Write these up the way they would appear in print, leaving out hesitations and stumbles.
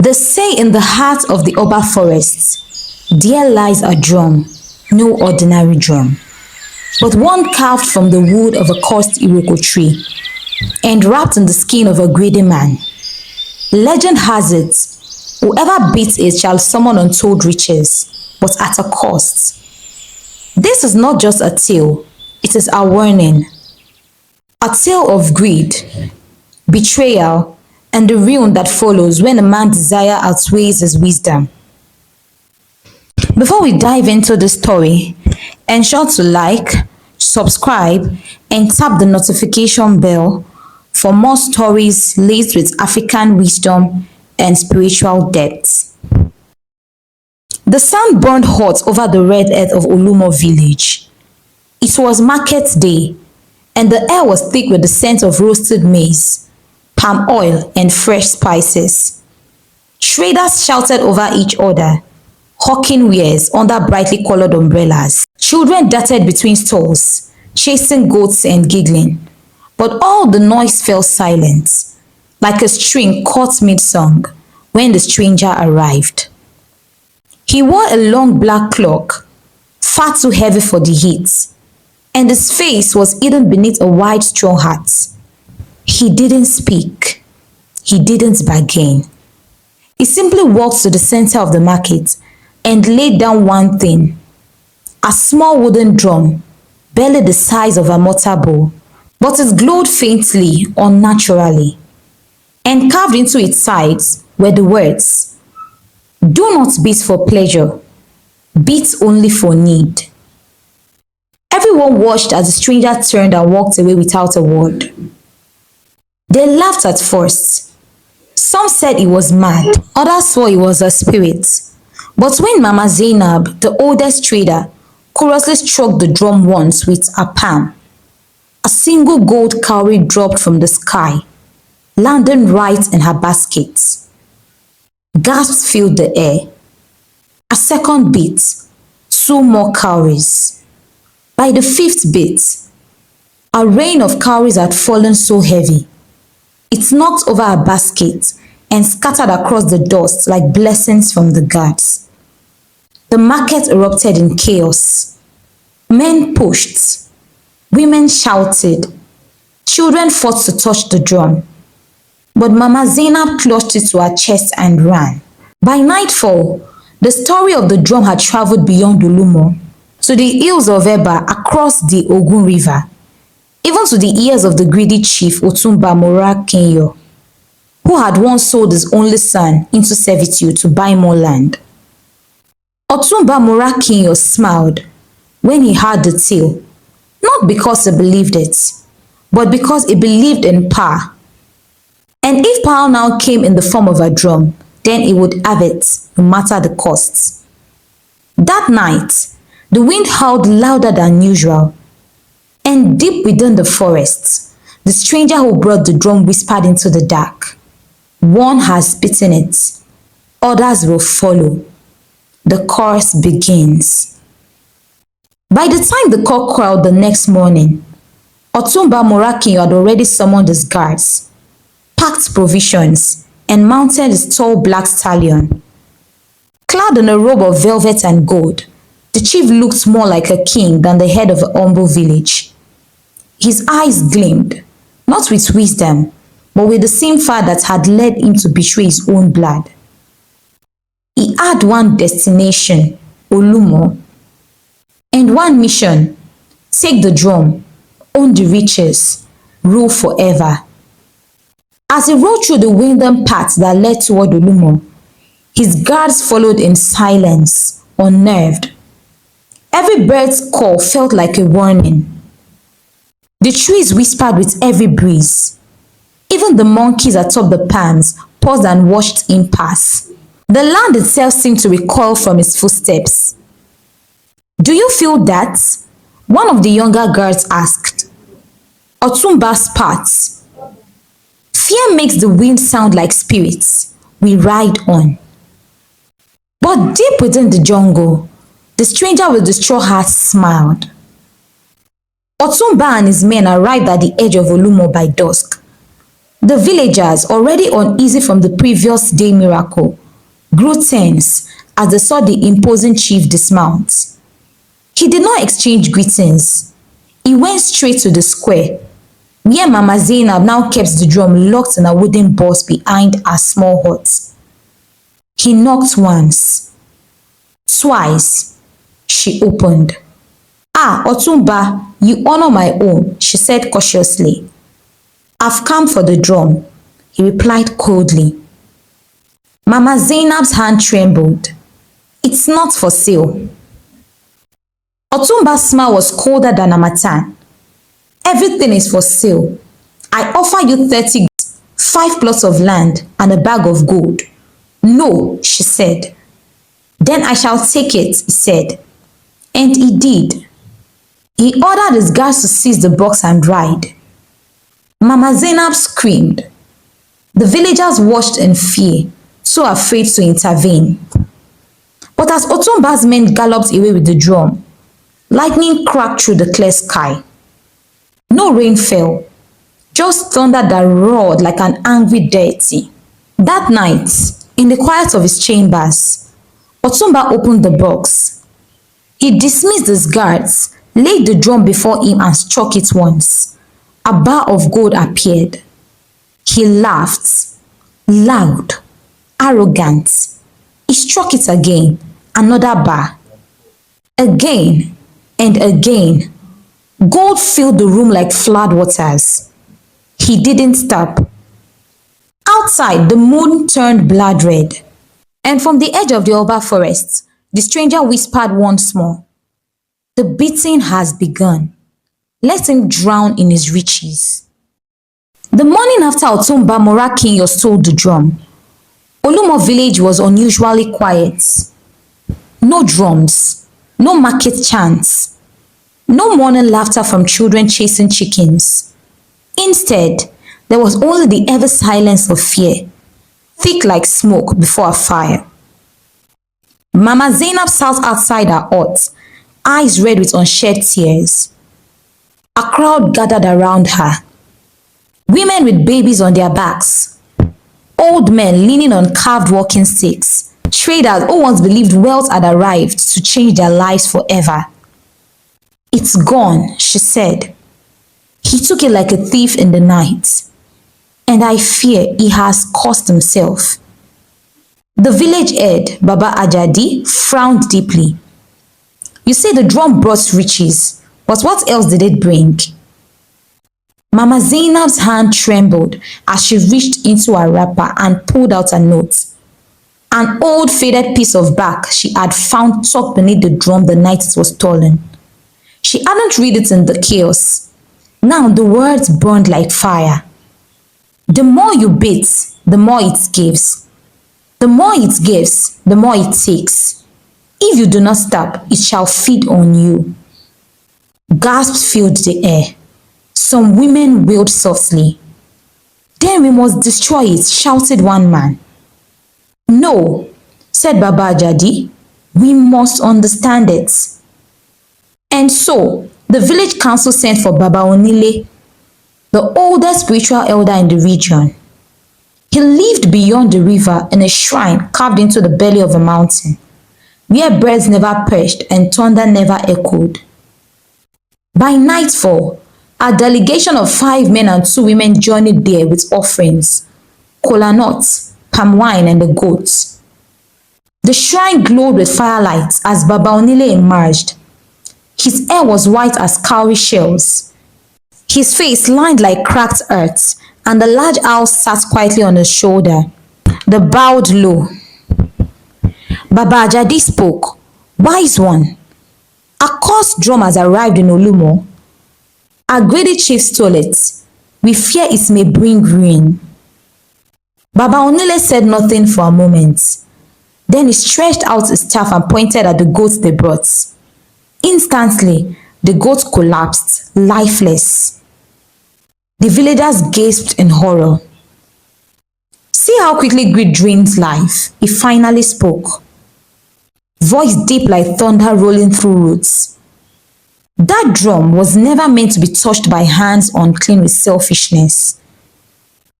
They say in the heart of the Oba forest, there lies a drum, no ordinary drum, but one carved from the wood of a cursed Iroko tree and wrapped in the skin of a greedy man. Legend has it, whoever beats it shall summon untold riches, but at a cost. This is not just a tale, it is a warning. A tale of greed, betrayal, and the ruin that follows when a man's desire outweighs his wisdom. Before we dive into the story, ensure to like, subscribe, and tap the notification bell for more stories laced with African wisdom and spiritual depth. The sun burned hot over the red earth of Olumo village. It was market day, and the air was thick with the scent of roasted maize, palm oil, and fresh spices. Traders shouted over each other, hawking wares under brightly colored umbrellas. Children darted between stalls, chasing goats and giggling. But all the noise fell silent, like a string caught mid-song when the stranger arrived. He wore a long black cloak, far too heavy for the heat, and his face was hidden beneath a wide straw hat. He didn't speak. He didn't bargain. He simply walked to the center of the market and laid down one thing, a small wooden drum, barely the size of a mortar bowl, but it glowed faintly, unnaturally, and carved into its sides were the words, "Do not beat for pleasure, beat only for need." Everyone watched as the stranger turned and walked away without a word. They laughed at first. Some said he was mad, others swore he was a spirit. But when Mama Zainab, the oldest trader, curiously struck the drum once with her palm, a single gold cowrie dropped from the sky, landing right in her basket. Gasps filled the air. A second beat, two more cowries. By the fifth beat, a rain of cowries had fallen so heavy, it knocked over her basket and scattered across the dust like blessings from the gods. The market erupted in chaos. Men pushed, women shouted, children fought to touch the drum. But Mama Zainab clutched it to her chest and ran. By nightfall, the story of the drum had traveled beyond Olumo, to the hills of Eba across the Ogun River, even to the ears of the greedy chief Otumba Mora Kenyo, who had once sold his only son into servitude to buy more land. Otumba Mora Kenyo smiled when he heard the tale, not because he believed it, but because he believed in power. And if power now came in the form of a drum, then he would have it, no matter the cost. That night, the wind howled louder than usual, and deep within the forest, the stranger who brought the drum whispered into the dark, "One has beaten it, others will follow. The course begins." By the time the cock crowed the next morning, Otumba Mora Kenyo had already summoned his guards, packed provisions, and mounted his tall black stallion. Clad in a robe of velvet and gold, the chief looked more like a king than the head of a humble village. His eyes gleamed, not with wisdom, but with the same fire that had led him to betray his own blood. He had one destination, Olumo, and one mission, take the drum, own the riches, rule forever. As he rode through the winding path that led toward Olumo, his guards followed in silence, unnerved. Every bird's call felt like a warning. The trees whispered with every breeze. Even the monkeys atop the palms paused and watched him pass. The land itself seemed to recoil from his footsteps. "Do you feel that?" one of the younger guards asked. Otumba spat. "Fear makes the wind sound like spirits. We ride on." But deep within the jungle, the stranger with the straw hat smiled. Otumba and his men arrived at the edge of Olumo by dusk. The villagers, already uneasy from the previous day miracle, grew tense as they saw the imposing chief dismount. He did not exchange greetings. He went straight to the square, where Mama Zainab now kept the drum locked in a wooden box behind a small hut. He knocked once, twice. She opened. "Ah, Otumba, you honor my own," she said cautiously. "I've come for the drum," he replied coldly. Mama Zainab's hand trembled. "It's not for sale." Otumba's smile was colder than harmattan. "Everything is for sale. I offer you 30 goods, 5 plots of land, and a bag of gold." "No," she said. "Then I shall take it," he said. And he did. He ordered his guards to seize the box and ride. Mama Zainab screamed. The villagers watched in fear, too afraid to intervene. But as Otumba's men galloped away with the drum, lightning cracked through the clear sky. No rain fell, just thunder that roared like an angry deity. That night, in the quiet of his chambers, Otumba opened the box. He dismissed his guards, laid the drum before him and struck it once. A bar of gold appeared. He laughed, loud, arrogant. He struck it again, another bar. Again and again. Gold filled the room like floodwaters. He didn't stop. Outside, the moon turned blood red. And from the edge of the Oba forest, the stranger whispered once more, "The beating has begun. Let him drown in his riches." The morning after Otumba Morakinyo stole the drum, Olumo village was unusually quiet. No drums, no market chants, no morning laughter from children chasing chickens. Instead, there was only the ever silence of fear, thick like smoke before a fire. Mama Zainab sat outside her hut, eyes red with unshed tears. A crowd gathered around her. Women with babies on their backs, old men leaning on carved walking sticks, traders who once believed wealth had arrived to change their lives forever. "It's gone," she said. "He took it like a thief in the night, and I fear he has cost himself." The village head, Baba Ajadi, frowned deeply. "You say the drum brought riches, but what else did it bring?" Mama Zainab's hand trembled as she reached into her wrapper and pulled out a note. An old faded piece of bark she had found tucked beneath the drum the night it was stolen. She hadn't read it in the chaos. Now the words burned like fire. "The more you beat, the more it gives. The more it gives, the more it takes. If you do not stop, it shall feed on you." Gasps filled the air. Some women wailed softly. "Then we must destroy it," shouted one man. "No," said Baba Ajadi, "we must understand it." And so, the village council sent for Baba Onile, the oldest spiritual elder in the region. He lived beyond the river in a shrine carved into the belly of a mountain, where birds never perched and thunder never echoed. By nightfall, a delegation of 5 men and 2 women journeyed there with offerings, kola nuts, palm wine, and the goats. The shrine glowed with firelight as Baba Onile emerged. His hair was white as cowrie shells, his face lined like cracked earth, and the large owl sat quietly on his shoulder. They bowed low. Baba Ajadi spoke. "Wise one, a cursed drum has arrived in Olumo. Our greedy chief stole it. We fear it may bring ruin." Baba Onile said nothing for a moment. Then he stretched out his staff and pointed at the goats they brought. Instantly, the goats collapsed, lifeless. The villagers gasped in horror. "See how quickly greed drains life," he finally spoke, voice deep like thunder rolling through roots. "That drum was never meant to be touched by hands unclean with selfishness.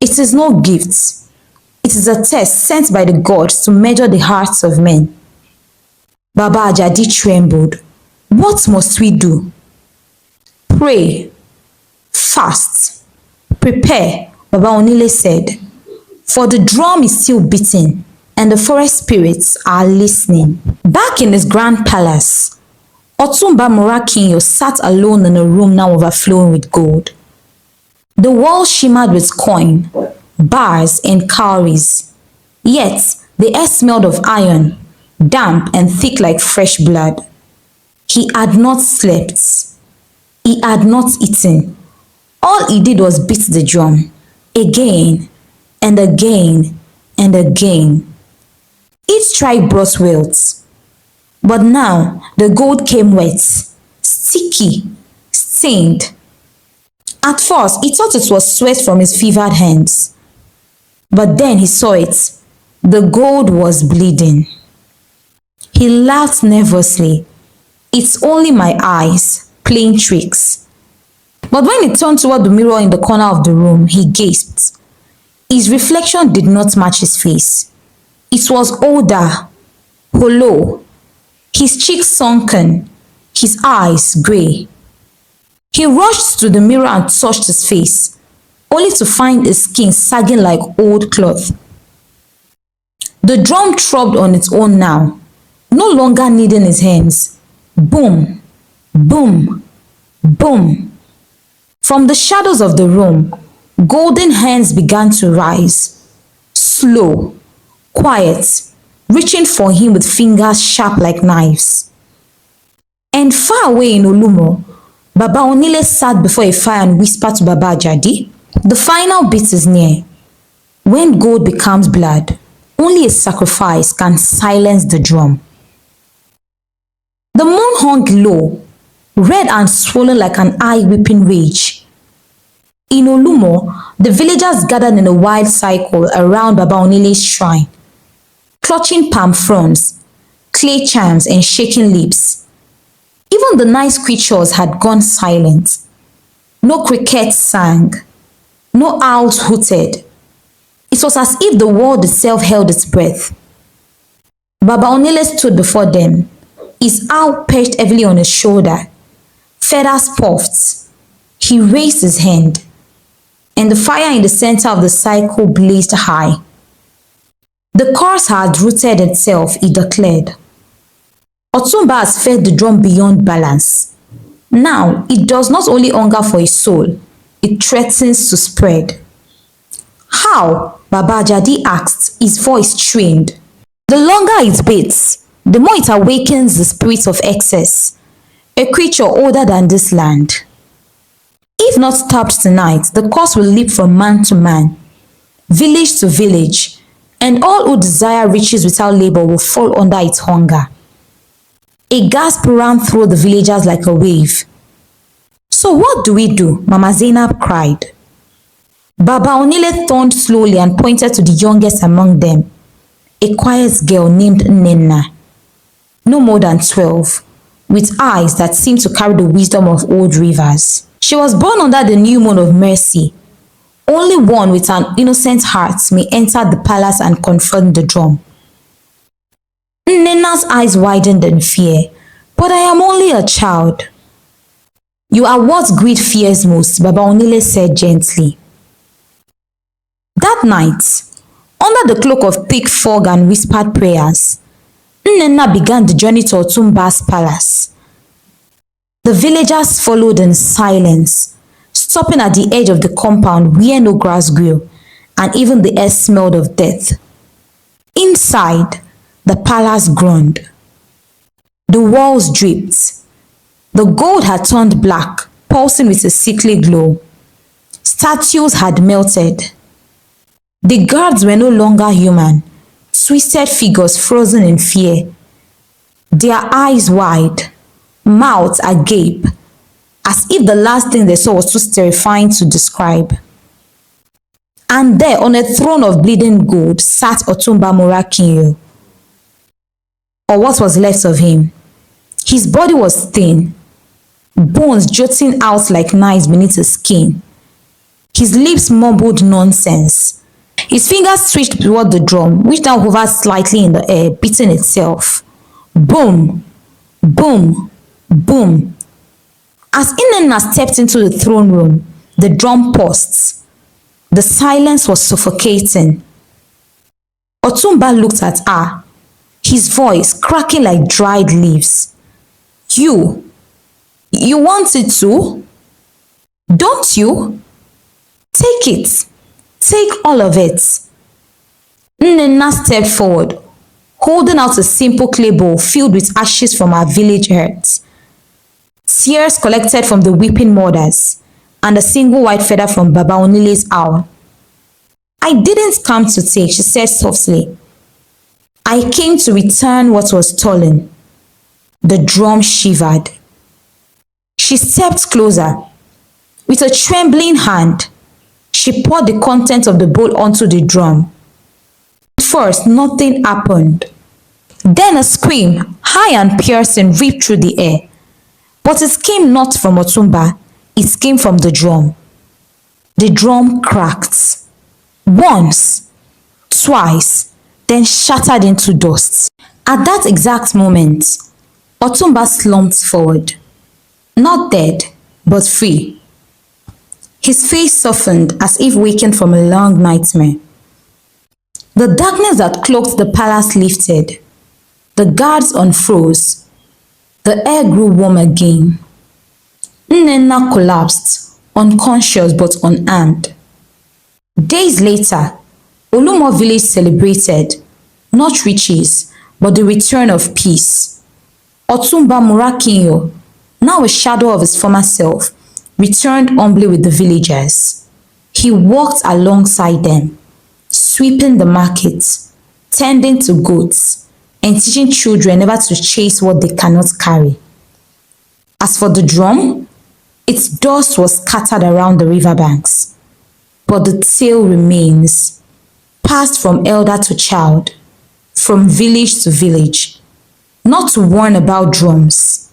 It is no gift. It is a test sent by the gods to measure the hearts of men. Baba Ajadi trembled. What must we do? Pray, fast, prepare, Baba Onile said, for the drum is still beating and the forest spirits are listening. Back in his grand palace, Otumba Morakinyo sat alone in a room now overflowing with gold. The walls shimmered with coin, bars and cowries, yet the air smelled of iron, damp and thick like fresh blood. He had not slept. He had not eaten. All he did was beat the drum, again and again and again. Each tribe brought wealth, but now the gold came wet, sticky, stained. At first, he thought it was sweat from his fevered hands, but then he saw it. The gold was bleeding. He laughed nervously. It's only my eyes, playing tricks. But when he turned toward the mirror in the corner of the room, he gasped. His reflection did not match his face. It was older, hollow, his cheeks sunken, his eyes grey. He rushed to the mirror and touched his face, only to find his skin sagging like old cloth. The drum throbbed on its own now, no longer needing his hands. Boom, boom, boom. From the shadows of the room, golden hands began to rise, slow, quiet, reaching for him with fingers sharp like knives. And far away in Olumo, Baba Onile sat before a fire and whispered to Baba Ajadi, the final bit is near. When gold becomes blood, only a sacrifice can silence the drum. The moon hung low, red and swollen like an eye-whipping rage. In Olumo, the villagers gathered in a wide circle around Baba Onile's shrine, clutching palm fronds, clay charms and shaking lips. Even the nice creatures had gone silent. No crickets sang, no owls hooted. It was as if the world itself held its breath. Baba Onile stood before them, his owl perched heavily on his shoulder. Feathers puffed. He raised his hand, and the fire in the center of the circle blazed high. The curse had rooted itself, he declared. Otumba has fed the drum beyond balance. Now, it does not only hunger for his soul, it threatens to spread. How? Baba Ajadi asked, his voice trained. The longer it beats, the more it awakens the spirit of excess, a creature older than this land. If not stopped tonight, the curse will leap from man to man, village to village, and all who desire riches without labor will fall under its hunger. A gasp ran through the villagers like a wave. So what do we do? Mama Zainab cried. Baba Onile turned slowly and pointed to the youngest among them, a quiet girl named Nnenna, no more than 12, with eyes that seemed to carry the wisdom of old rivers. She was born under the new moon of mercy. Only one with an innocent heart may enter the palace and confront the drum. Nnenna's eyes widened in fear. But I am only a child. You are what greed fears most, Baba Onile said gently. That night, under the cloak of thick fog and whispered prayers, Nnenna began the journey to Otumba's palace. The villagers followed in silence, stopping at the edge of the compound where no grass grew, and even the air smelled of death. Inside, the palace groaned. The walls dripped. The gold had turned black, pulsing with a sickly glow. Statues had melted. The guards were no longer human, twisted figures frozen in fear, their eyes wide, mouths agape, as if the last thing they saw was too terrifying to describe. And there, on a throne of bleeding gold, sat Otumba Morakinyo, or what was left of him. His body was thin, bones jutting out like knives beneath his skin. His lips mumbled nonsense. His fingers twitched toward the drum, which now hovered slightly in the air, beating itself. Boom! Boom! Boom! As Nnenna stepped into the throne room, the drum paused. The silence was suffocating. Otumba looked at her, his voice cracking like dried leaves. You want it too? Don't you? Take it. Take all of it. Nnenna stepped forward, holding out a simple clay bowl filled with ashes from her village hearth. Tears collected from the weeping mothers and a single white feather from Baba Onile's owl. I didn't come to take, she said softly. I came to return what was stolen. The drum shivered. She stepped closer. With a trembling hand, she poured the contents of the bowl onto the drum. At first, nothing happened. Then a scream, high and piercing, ripped through the air. But it came not from Otumba, it came from the drum. The drum cracked. Once, twice, then shattered into dust. At that exact moment, Otumba slumped forward. Not dead, but free. His face softened as if wakened from a long nightmare. The darkness that cloaked the palace lifted. The guards unfroze. The air grew warm again. Nnenna collapsed, unconscious but unarmed. Days later, Olumo village celebrated, not riches, but the return of peace. Otumba Murakinyo, now a shadow of his former self, returned humbly with the villagers. He walked alongside them, sweeping the markets, tending to goats, and teaching children never to chase what they cannot carry. As for the drum, its dust was scattered around the riverbanks. But the tale remains, passed from elder to child, from village to village, not to warn about drums,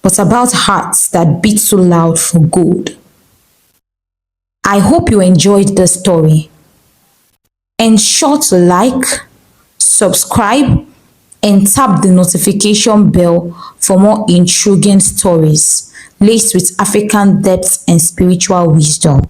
but about hearts that beat so loud for gold. I hope you enjoyed the story. Ensure to like, subscribe, and tap the notification bell for more intriguing stories laced with African depth and spiritual wisdom.